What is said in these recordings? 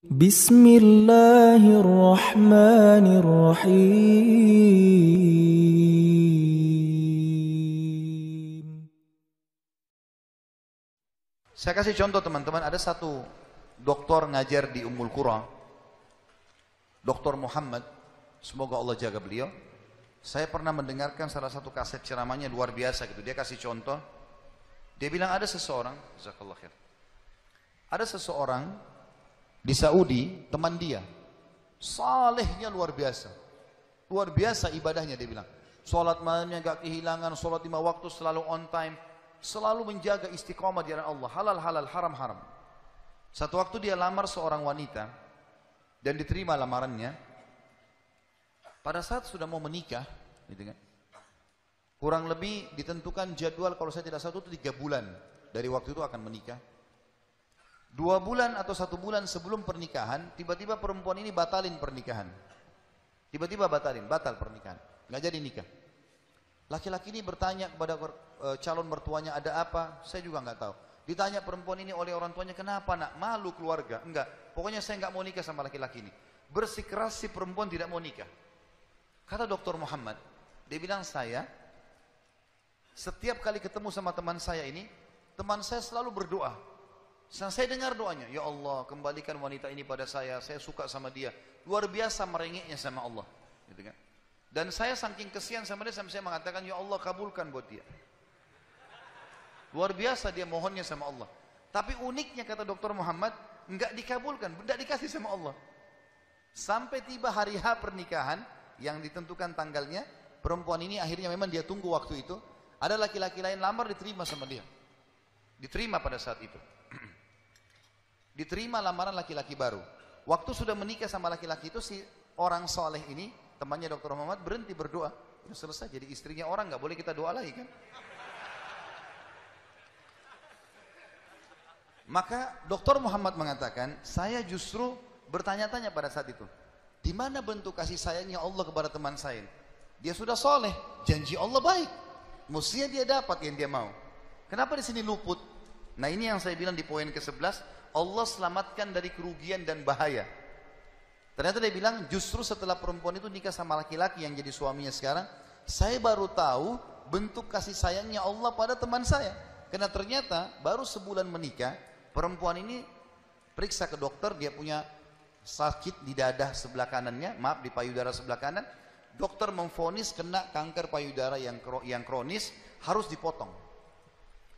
Bismillahirrahmanirrahim. Saya kasih contoh teman-teman, ada satu doktor ngajar di Ummul Qura, Dr. Muhammad, semoga Allah jaga beliau. Saya pernah mendengarkan salah satu kaset ceramahnya luar biasa gitu. Dia kasih contoh, dia bilang ada seseorang, jazakallah khair, ada seseorang di Saudi, teman dia, salehnya luar biasa ibadahnya. Dia bilang, sholat malamnya gak kehilangan, sholat 5 waktu selalu on time, selalu menjaga istiqomah di jalan Allah, halal halal, haram haram. Satu waktu dia lamar seorang wanita dan diterima lamarannya. Pada saat sudah mau menikah, gitu kan, kurang lebih ditentukan jadwal, kalau saya tidak salah itu 3 bulan dari waktu itu akan menikah. 2 bulan atau 1 bulan sebelum pernikahan, tiba-tiba perempuan ini batalin pernikahan. Tiba-tiba batal pernikahan, nggak jadi nikah. Laki-laki ini bertanya kepada calon mertuanya, ada apa? Saya juga nggak tahu. Ditanya perempuan ini oleh orang tuanya, kenapa nak? Malu keluarga? Enggak, pokoknya saya nggak mau nikah sama laki-laki ini. Bersikeras si perempuan tidak mau nikah. Kata Dr. Muhammad, dia bilang, saya setiap kali ketemu sama teman saya ini, teman saya selalu berdoa. Saya dengar doanya, ya Allah kembalikan wanita ini pada saya suka sama dia. Luar biasa merengeknya sama Allah, gitu kan. Dan saya saking kesian sama dia, sampai saya mengatakan, ya Allah kabulkan buat dia. Luar biasa dia mohonnya sama Allah. Tapi uniknya kata Dr. Muhammad, enggak dikabulkan, enggak dikasih sama Allah. Sampai tiba hari H pernikahan yang ditentukan tanggalnya, perempuan ini akhirnya memang dia tunggu waktu itu. Ada laki-laki lain lamar, diterima sama dia. Diterima pada saat itu. Diterima lamaran laki-laki baru. Waktu sudah menikah sama laki-laki itu, si orang soleh ini, temannya Dr. Muhammad, berhenti berdoa. Udah selesai, jadi istrinya orang, nggak boleh kita doa lagi kan. Maka Dr. Muhammad mengatakan, saya justru bertanya-tanya pada saat itu, di mana bentuk kasih sayangnya Allah kepada teman saya? Dia sudah soleh, janji Allah baik, mestinya dia dapat yang dia mau. Kenapa di sini luput? Nah ini yang saya bilang di poin ke-11, Allah selamatkan dari kerugian dan bahaya. Ternyata dia bilang, justru setelah perempuan itu nikah sama laki-laki yang jadi suaminya sekarang, saya baru tahu bentuk kasih sayangnya Allah pada teman saya. Karena ternyata baru sebulan menikah, perempuan ini periksa ke dokter, dia punya sakit di dada sebelah kanannya, maaf di payudara sebelah kanan. Dokter memvonis kena kanker payudara yang kronis, harus dipotong.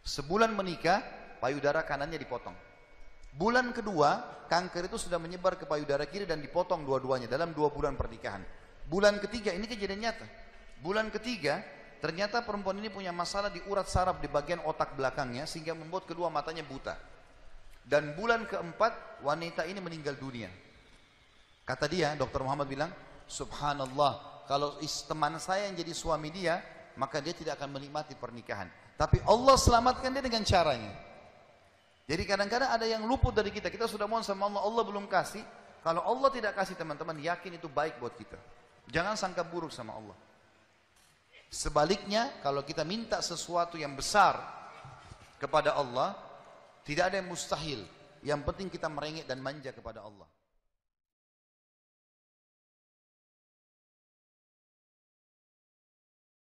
Sebulan menikah, payudara kanannya dipotong. Bulan kedua, kanker itu sudah menyebar ke payudara kiri dan dipotong dua-duanya dalam 2 bulan pernikahan. Bulan ketiga, ini kejadian nyata. Bulan ketiga, ternyata perempuan ini punya masalah di urat saraf di bagian otak belakangnya, sehingga membuat kedua matanya buta. Dan bulan keempat, wanita ini meninggal dunia. Kata dia, Dr. Muhammad bilang, subhanallah, kalau teman saya yang jadi suami dia, maka dia tidak akan menikmati pernikahan. Tapi Allah selamatkan dia dengan caranya. Jadi kadang-kadang ada yang luput dari kita. Kita sudah mohon sama Allah, Allah belum kasih. Kalau Allah tidak kasih, teman-teman, yakin itu baik buat kita. Jangan sangka buruk sama Allah. Sebaliknya, kalau kita minta sesuatu yang besar kepada Allah, tidak ada yang mustahil. Yang penting kita merengek dan manja kepada Allah.